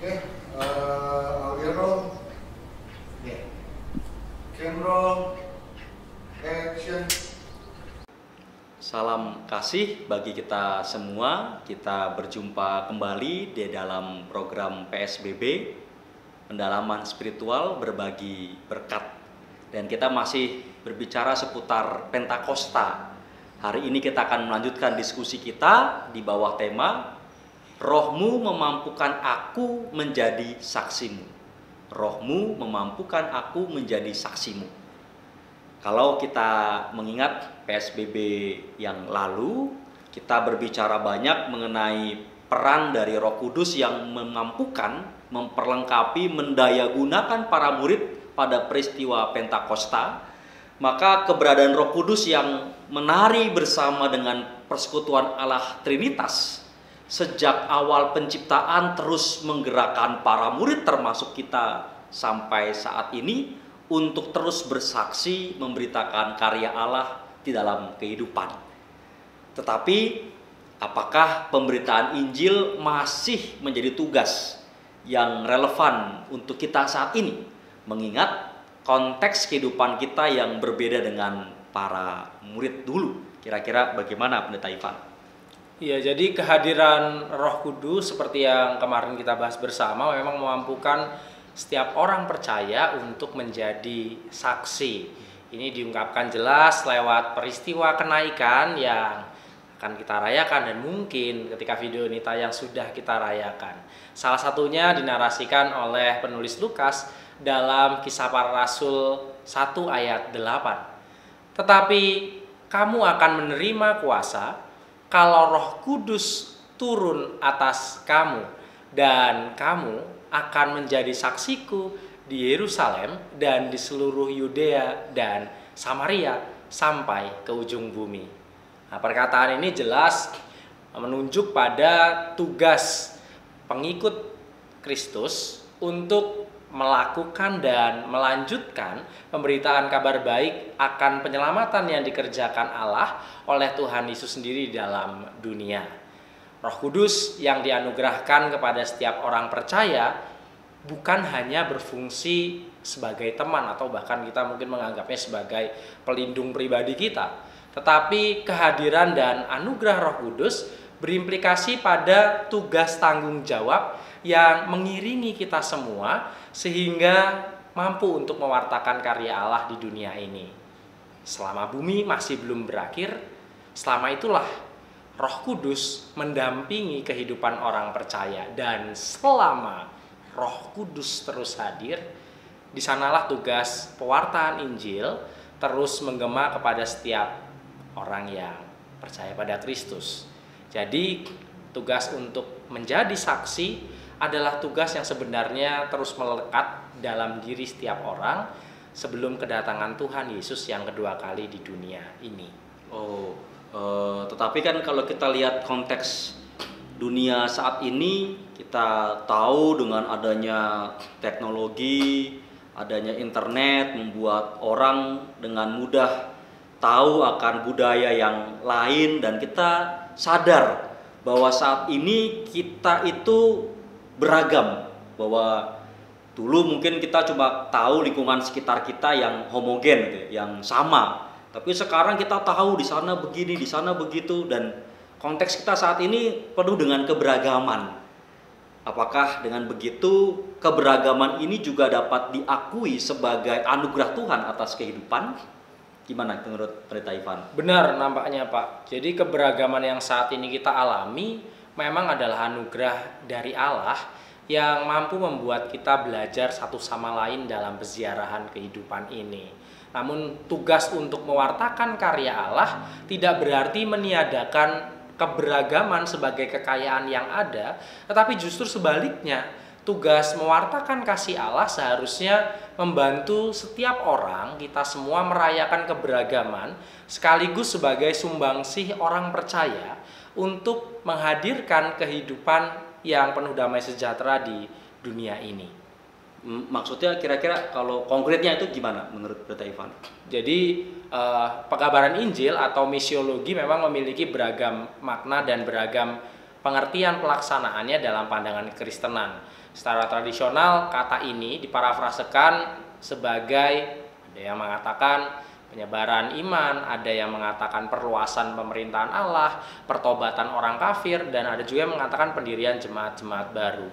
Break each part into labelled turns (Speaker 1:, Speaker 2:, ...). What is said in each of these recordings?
Speaker 1: Oke, audio roll. Ya. Cam roll. Action.
Speaker 2: Salam kasih bagi kita semua. Kita berjumpa kembali di dalam program PSBB, pendalaman spiritual berbagi berkat. Dan kita masih berbicara seputar Pentakosta. Hari ini kita akan melanjutkan diskusi kita di bawah tema Rohmu memampukan aku menjadi saksimu. Rohmu memampukan aku menjadi saksimu. Kalau kita mengingat PSBB yang lalu, kita berbicara banyak mengenai peran dari Roh Kudus yang memampukan, memperlengkapi, mendayagunakan para murid pada peristiwa Pentakosta. Maka keberadaan Roh Kudus yang menari bersama dengan persekutuan Allah Trinitas sejak awal penciptaan terus menggerakkan para murid termasuk kita sampai saat ini untuk terus bersaksi memberitakan karya Allah di dalam kehidupan. Tetapi apakah pemberitaan Injil masih menjadi tugas yang relevan untuk kita saat ini, mengingat konteks kehidupan kita yang berbeda dengan para murid dulu? Kira-kira bagaimana Pendeta Ivan?
Speaker 3: Iya, jadi kehadiran Roh Kudus seperti yang kemarin kita bahas bersama memang memampukan setiap orang percaya untuk menjadi saksi. Ini diungkapkan jelas lewat peristiwa kenaikan yang akan kita rayakan, dan mungkin ketika video ini tayang sudah kita rayakan. Salah satunya dinarasikan oleh penulis Lukas dalam Kisah Para Rasul 1 ayat 8. Tetapi kamu akan menerima kuasa kalau Roh Kudus turun atas kamu, dan kamu akan menjadi saksiku di Yerusalem dan di seluruh Yudea dan Samaria sampai ke ujung bumi. Nah, perkataan ini jelas menunjuk pada tugas pengikut Kristus untuk melakukan dan melanjutkan pemberitaan kabar baik akan penyelamatan yang dikerjakan Allah oleh Tuhan Yesus sendiri di dalam dunia. Roh Kudus yang dianugerahkan kepada setiap orang percaya bukan hanya berfungsi sebagai teman atau bahkan kita mungkin menganggapnya sebagai pelindung pribadi kita, tetapi kehadiran dan anugerah Roh Kudus berimplikasi pada tugas tanggung jawab yang mengiringi kita semua sehingga mampu untuk mewartakan karya Allah di dunia ini. Selama bumi masih belum berakhir, selama itulah Roh Kudus mendampingi kehidupan orang percaya, dan selama Roh Kudus terus hadir, di sanalah tugas pewartaan Injil terus menggema kepada setiap orang yang percaya pada Kristus. Jadi tugas untuk menjadi saksi adalah tugas yang sebenarnya terus melekat dalam diri setiap orang sebelum kedatangan Tuhan Yesus yang kedua kali di dunia ini.
Speaker 2: Tetapi kan kalau kita lihat konteks dunia saat ini, kita tahu dengan adanya teknologi, adanya internet membuat orang dengan mudah tahu akan budaya yang lain, dan kita sadar bahwa saat ini kita itu beragam, bahwa dulu mungkin kita cuma tahu lingkungan sekitar kita yang homogen gitu, yang sama. Tapi sekarang kita tahu di sana begini, di sana begitu, dan konteks kita saat ini penuh dengan keberagaman. Apakah dengan begitu keberagaman ini juga dapat diakui sebagai anugerah Tuhan atas kehidupan? Gimana menurut Pendeta Ivan?
Speaker 3: Benar nampaknya Pak. Jadi keberagaman yang saat ini kita alami memang adalah anugerah dari Allah yang mampu membuat kita belajar satu sama lain dalam peziarahan kehidupan ini. Namun tugas untuk mewartakan karya Allah tidak berarti meniadakan keberagaman sebagai kekayaan yang ada, tetapi justru sebaliknya, tugas mewartakan kasih Allah seharusnya membantu setiap orang, kita semua merayakan keberagaman sekaligus sebagai sumbangsih orang percaya untuk menghadirkan kehidupan yang penuh damai sejahtera di dunia ini.
Speaker 2: Maksudnya kira-kira kalau konkretnya itu gimana menurut Pendeta Ivan?
Speaker 3: Jadi pekabaran Injil atau misiologi memang memiliki beragam makna dan beragam pengertian pelaksanaannya dalam pandangan Kristenan. Secara tradisional, kata ini diparafrasekan sebagai, ada yang mengatakan penyebaran iman, ada yang mengatakan perluasan pemerintahan Allah, pertobatan orang kafir, dan ada juga yang mengatakan pendirian jemaat-jemaat baru.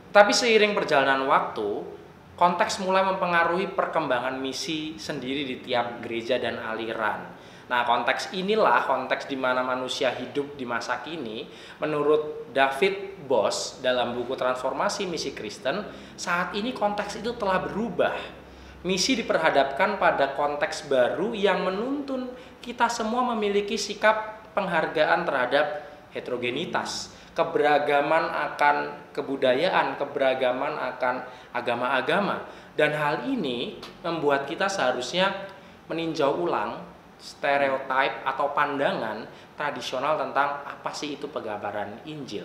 Speaker 3: Tapi seiring perjalanan waktu, konteks mulai mempengaruhi perkembangan misi sendiri di tiap gereja dan aliran. Nah, konteks inilah konteks di mana manusia hidup di masa kini. Menurut David Boss dalam buku Transformasi Misi Kristen, saat ini konteks itu telah berubah. Misi diperhadapkan pada konteks baru yang menuntun kita semua memiliki sikap penghargaan terhadap heterogenitas, keberagaman akan kebudayaan, keberagaman akan agama-agama. Dan hal ini membuat kita seharusnya meninjau ulang stereotip atau pandangan tradisional tentang apa sih itu pekabaran Injil.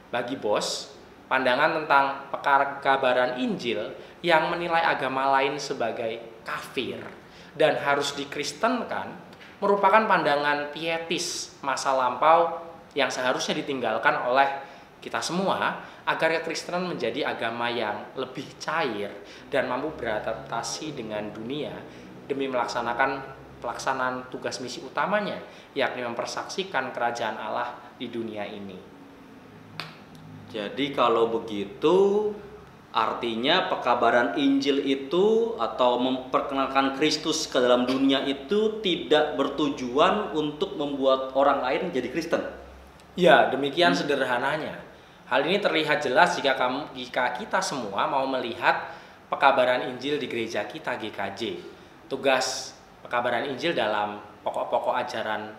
Speaker 3: Bagi Boss, pandangan tentang pekabaran Injil yang menilai agama lain sebagai kafir dan harus dikristenkan merupakan pandangan pietis masa lampau yang seharusnya ditinggalkan oleh kita semua agar kekristenan menjadi agama yang lebih cair dan mampu beradaptasi dengan dunia demi pelaksanaan tugas misi utamanya, yakni mempersaksikan kerajaan Allah di dunia ini.
Speaker 2: Jadi kalau begitu, artinya pekabaran Injil itu atau memperkenalkan Kristus ke dalam dunia itu tidak bertujuan untuk membuat orang lain menjadi Kristen.
Speaker 3: Ya, demikian sederhananya. Hal ini terlihat jelas jika kita semua mau melihat pekabaran Injil di gereja kita GKJ. Tugas pekabaran Injil dalam pokok-pokok ajaran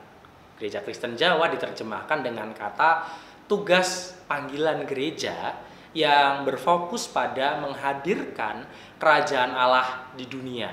Speaker 3: Gereja Kristen Jawa diterjemahkan dengan kata tugas panggilan gereja yang berfokus pada menghadirkan kerajaan Allah di dunia.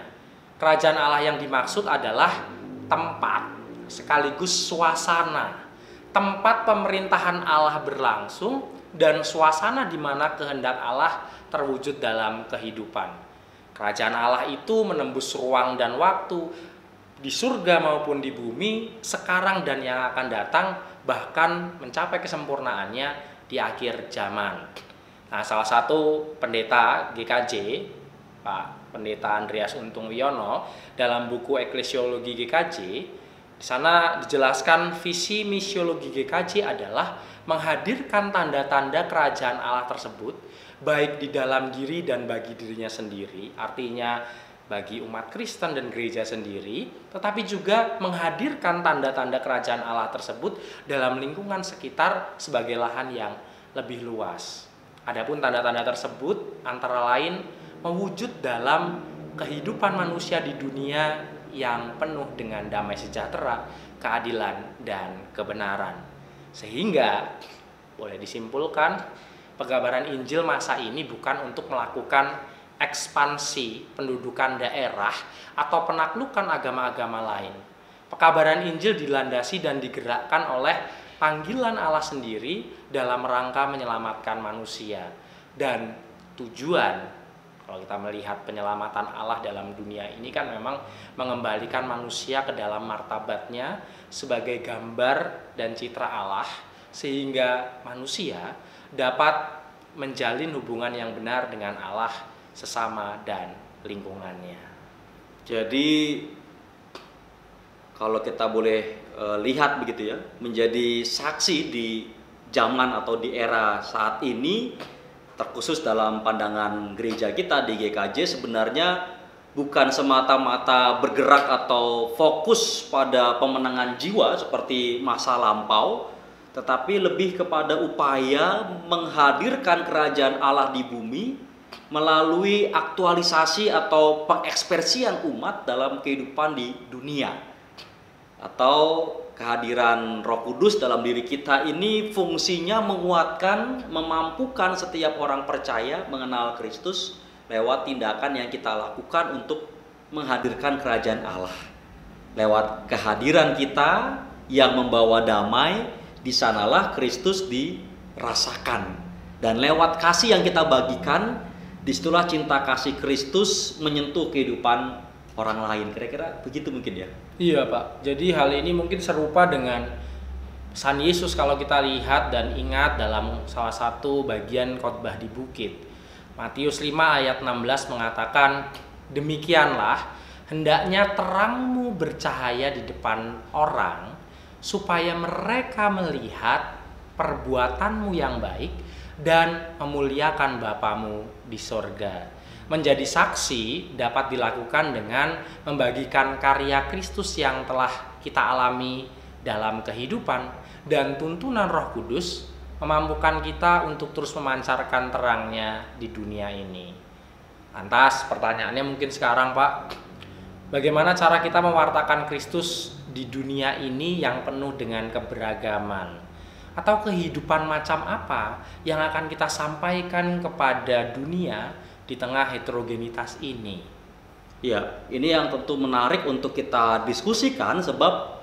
Speaker 3: Kerajaan Allah yang dimaksud adalah tempat sekaligus suasana, tempat pemerintahan Allah berlangsung dan suasana di mana kehendak Allah terwujud dalam kehidupan. Kerajaan Allah itu menembus ruang dan waktu di surga maupun di bumi, sekarang dan yang akan datang, bahkan mencapai kesempurnaannya di akhir zaman. Nah, salah satu pendeta GKJ, Pak Pendeta Andreas Untung Wiono, dalam buku Eklesiologi GKJ, di sana dijelaskan visi misiologi GKJ adalah menghadirkan tanda-tanda kerajaan Allah tersebut baik di dalam diri dan bagi dirinya sendiri, artinya bagi umat Kristen dan gereja sendiri, tetapi juga menghadirkan tanda-tanda kerajaan Allah tersebut dalam lingkungan sekitar sebagai lahan yang lebih luas. Adapun tanda-tanda tersebut antara lain mewujud dalam kehidupan manusia di dunia yang penuh dengan damai sejahtera, keadilan, dan kebenaran. Sehingga boleh disimpulkan, pekabaran Injil masa ini bukan untuk melakukan ekspansi pendudukan daerah atau penaklukan agama-agama lain. Pekabaran Injil dilandasi dan digerakkan oleh panggilan Allah sendiri dalam rangka menyelamatkan manusia. Dan tujuan, kalau kita melihat penyelamatan Allah dalam dunia ini kan memang mengembalikan manusia ke dalam martabatnya sebagai gambar dan citra Allah, sehingga manusia dapat menjalin hubungan yang benar dengan Allah, sesama, dan lingkungannya.
Speaker 2: Jadi kalau kita boleh lihat begitu ya, menjadi saksi di zaman atau di era saat ini, terkhusus dalam pandangan gereja kita di GKJ, sebenarnya bukan semata-mata bergerak atau fokus pada pemenangan jiwa seperti masa lampau, tetapi lebih kepada upaya menghadirkan kerajaan Allah di bumi melalui aktualisasi atau pengekspresian umat dalam kehidupan di dunia. Atau kehadiran Roh Kudus dalam diri kita ini fungsinya menguatkan, memampukan setiap orang percaya mengenal Kristus lewat tindakan yang kita lakukan untuk menghadirkan kerajaan Allah. Lewat kehadiran kita yang membawa damai, di sanalah Kristus dirasakan. Dan lewat kasih yang kita bagikan, disitulah cinta kasih Kristus menyentuh kehidupan orang lain. Kira-kira begitu mungkin ya?
Speaker 3: Iya Pak, jadi hal ini mungkin serupa dengan Pesan Yesus kalau kita lihat dan ingat dalam salah satu bagian khotbah di bukit. Matius 5 ayat 16 mengatakan, "Demikianlah hendaknya terangmu bercahaya di depan orang, supaya mereka melihat perbuatanmu yang baik dan memuliakan Bapamu di sorga." Menjadi saksi dapat dilakukan dengan membagikan karya Kristus yang telah kita alami dalam kehidupan, dan tuntunan Roh Kudus memampukan kita untuk terus memancarkan terangnya di dunia ini. Lantas pertanyaannya mungkin sekarang, Pak, bagaimana cara kita mewartakan Kristus di dunia ini yang penuh dengan keberagaman? Atau kehidupan macam apa yang akan kita sampaikan kepada dunia di tengah heterogenitas ini?
Speaker 2: Ya, ini yang tentu menarik untuk kita diskusikan, sebab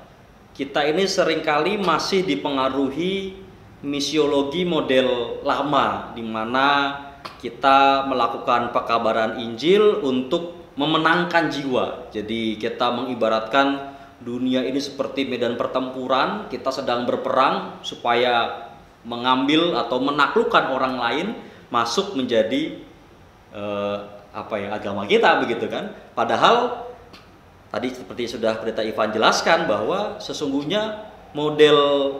Speaker 2: kita ini seringkali masih dipengaruhi misiologi model lama, di mana kita melakukan pekabaran Injil untuk memenangkan jiwa. Jadi kita mengibaratkan dunia ini seperti medan pertempuran, kita sedang berperang supaya mengambil atau menaklukkan orang lain masuk menjadi agama kita, begitu kan? Padahal tadi seperti sudah Pendeta Ivan jelaskan bahwa sesungguhnya model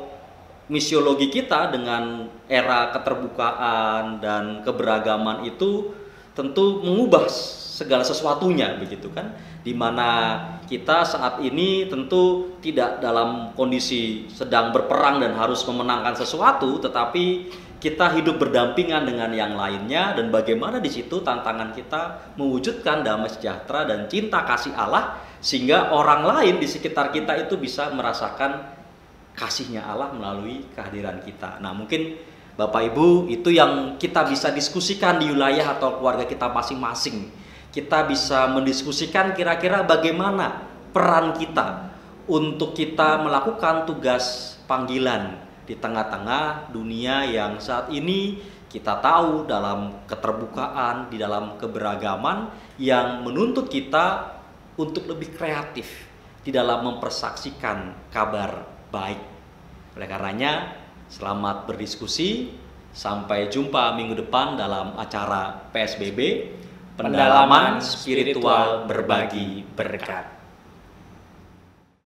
Speaker 2: misiologi kita dengan era keterbukaan dan keberagaman itu tentu mengubah segala sesuatunya, begitu kan? Dimana kita saat ini tentu tidak dalam kondisi sedang berperang dan harus memenangkan sesuatu, tetapi kita hidup berdampingan dengan yang lainnya, dan bagaimana di situ tantangan kita mewujudkan damai sejahtera dan cinta kasih Allah, sehingga orang lain di sekitar kita itu bisa merasakan kasihnya Allah melalui kehadiran kita. Nah, mungkin Bapak Ibu, itu yang kita bisa diskusikan di wilayah atau keluarga kita masing-masing. Kita bisa mendiskusikan kira-kira bagaimana peran kita untuk kita melakukan tugas panggilan di tengah-tengah dunia yang saat ini kita tahu dalam keterbukaan, di dalam keberagaman yang menuntut kita untuk lebih kreatif di dalam mempersaksikan kabar baik. Oleh karenanya, selamat berdiskusi. Sampai jumpa minggu depan dalam acara PSBB, Pendalaman Spiritual Berbagi Berkat.